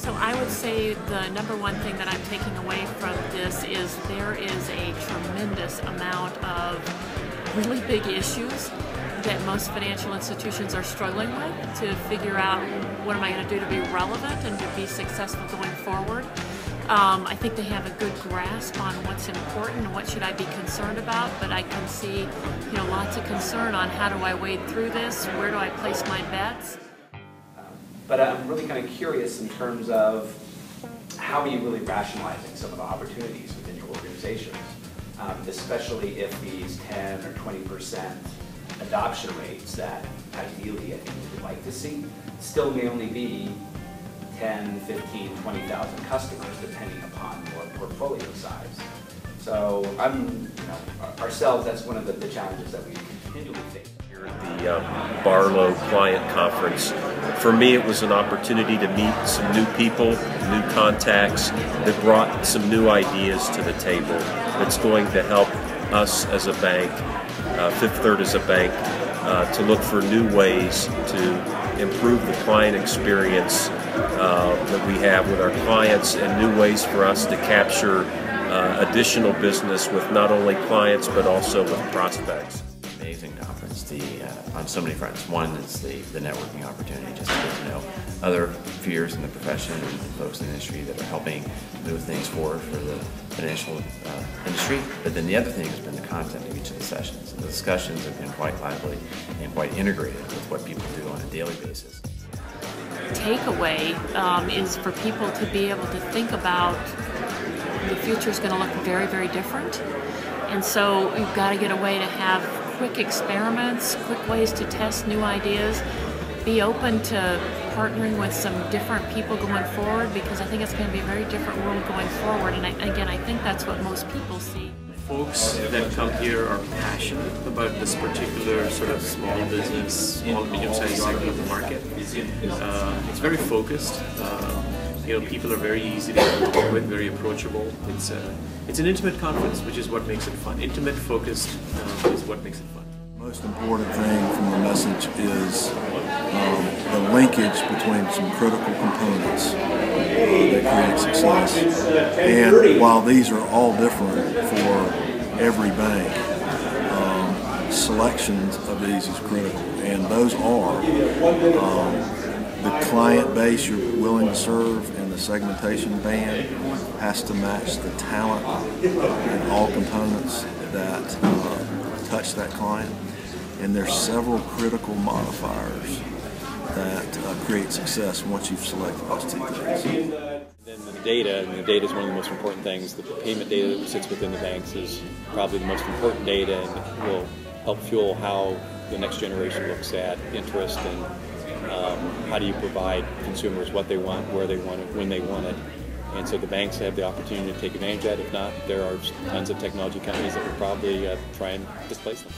So I would say the number one thing that I'm taking away from this is there is a tremendous amount of really big issues that most financial institutions are struggling with to figure out what am I going to do to be relevant and to be successful going forward. I think they have a good grasp on what's important and what should I be concerned about, but I can see lots of concern on how do I wade through this, where do I place my bets. But I'm really kind of curious in terms of how are you really rationalizing some of the opportunities within your organizations, especially if these 10 or 20% adoption rates that ideally I think we would like to see still may only be 10, 15, 20,000 customers depending upon your portfolio size. So ourselves, that's one of the challenges that we continually face. Here at the Barlow Client Conference, for me it was an opportunity to meet some new people, new contacts that brought some new ideas to the table that's going to help us as a bank, Fifth Third as a bank, to look for new ways to improve the client experience that we have with our clients and new ways for us to capture additional business with not only clients but also with prospects. Amazing conference on so many fronts. One is the networking opportunity, just to get to know other peers in the profession and folks in the industry that are helping move things forward for the financial industry. But then the other thing has been the content of each of the sessions. The discussions have been quite lively and quite integrated with what people do on a daily basis. Takeaway is for people to be able to think about the future is going to look very, very different. And so you've got to get a way to have quick experiments, quick ways to test new ideas, be open to partnering with some different people going forward, because I think it's going to be a very different world going forward. And again, I think that's what most people see. Folks that come here are passionate about this particular sort of small business, small medium-sized segment of the market. It's very focused. People are very easy to work with, very approachable. It's an intimate conference, which is what makes it fun. Intimate, focused is what makes it fun. Most important thing from the message is the linkage between some critical components that create success. And while these are all different for every bank, selections of these is critical. And those are the client base you're willing to serve, and the segmentation band has to match the talent and all components that touch that client. And there's several critical modifiers that create success once you've selected those two things. Then the data, and the data is one of the most important things. The payment data that sits within the banks is probably the most important data, and will help fuel how the next generation looks at interest and how do you provide consumers what they want, where they want it, when they want it. And so the banks have the opportunity to take advantage of that. If not, there are tons of technology companies that will probably try and displace them.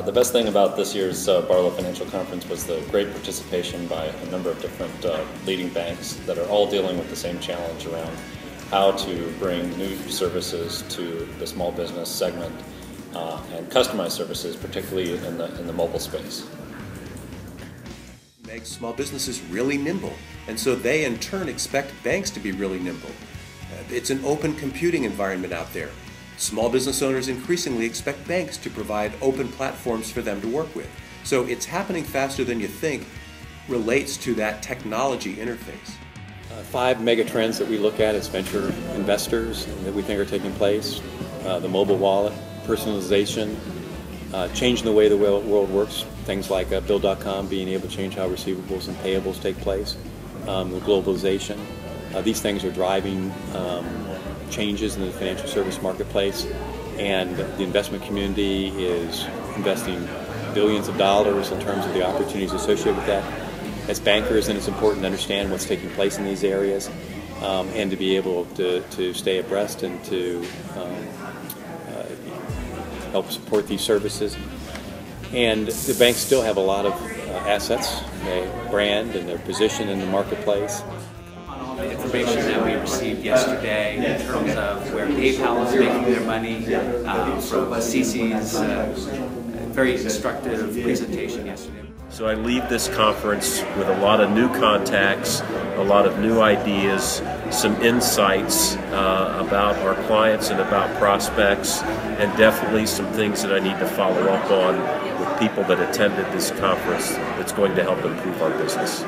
The best thing about this year's Barlow Financial Conference was the great participation by a number of different leading banks that are all dealing with the same challenge around how to bring new services to the small business segment and customized services, particularly in the mobile space. Makes small businesses really nimble, and so they in turn expect banks to be really nimble. It's an open computing environment out there. Small business owners increasingly expect banks to provide open platforms for them to work with. So it's happening faster than you think relates to that technology interface. 5 mega trends that we look at as venture investors that we think are taking place: the mobile wallet, personalization, changing the way the world works, things like Bill.com being able to change how receivables and payables take place, the globalization. These things are driving changes in the financial service marketplace, and the investment community is investing billions of dollars in terms of the opportunities associated with that. As bankers, then it's important to understand what's taking place in these areas and to be able to stay abreast and to help support these services. And the banks still have a lot of assets, their brand and their position in the marketplace. On the information that we received yesterday in terms of where PayPal is making their money, from CC's very instructive presentation yesterday. So I leave this conference with a lot of new contacts, a lot of new ideas, some insights about our clients and about prospects, and definitely some things that I need to follow up on with people that attended this conference that's going to help improve our business.